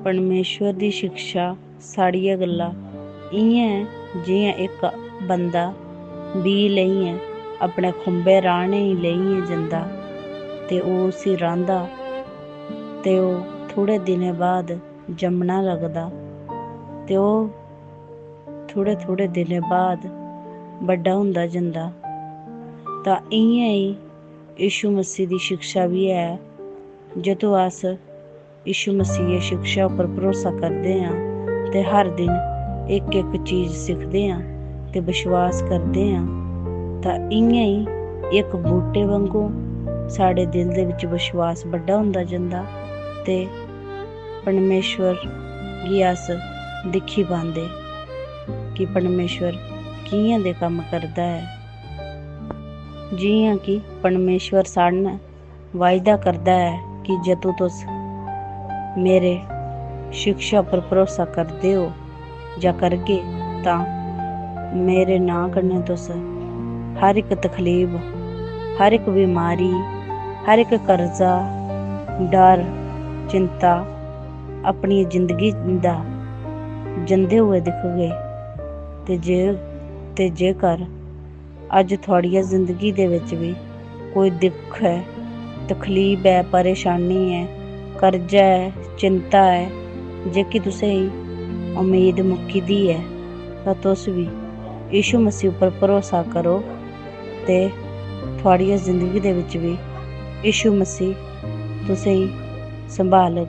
परमेश्वर दी शिक्षा साड़ियां गल्लां इ'यां ऐ जि'यां इक बंदा बीऽ लेइयै अपने खुंबे राह्ने गी लेइयै जंदा ते ओह् उसी रांह्दा ते ओह् थोह्ड़े दिनें बाद जम्मना लगदा ते ओह् थोह्ड़े दिनें बाद बड्डा होंदा जंदा। तां इ'यां ही यीशु मसीह दी शिक्षा बी ऐ। जदूं अस यीशु मसीह दी शिक्षा उप्पर भरोसा करदे आं ते हर दिन इक इक चीज़ सिक्खदे आं ते विश्वास करदे आं तां इ'यां ही इक बूह्टे वांगू साढ़े दिल दे बिच्च विश्वास बड्डा होंदा जंदा ते परमेश्वर गी अस दिक्खी पांदे कि परमेश्वर कि'यां दे कम्म करदा ऐ। जि'यां कि परमेश्वर साढ़े ने वायदा करदा ऐ कि जदूं तुस मेरे शिक्षा उप्पर भरोसा करदे हो जां करगे तां मेरे नांऽ कन्नै तुस हर इक तकलीफ, हर इक बीमारी, हर इक कर्जा, डर, चिंता अपनी जिंदगी दा जंदे हुए दिखगे ते जेकर अज्ज थुआढ़िया जिंदगी दे बिच्च बी कोई दुख ऐ, तकलीफ ऐ, परेशानी ऐ, कर्जा ऐ, चिंता ऐ जेह्की तुसेंगी उम्मीद मुक्की दी ऐ तां तुस बी यीशु मसीह उप्पर भरोसा करो ते थुआढ़िया जिंदगी दे बिच्च बी यीशु मसीह तुसेंगी संभालग।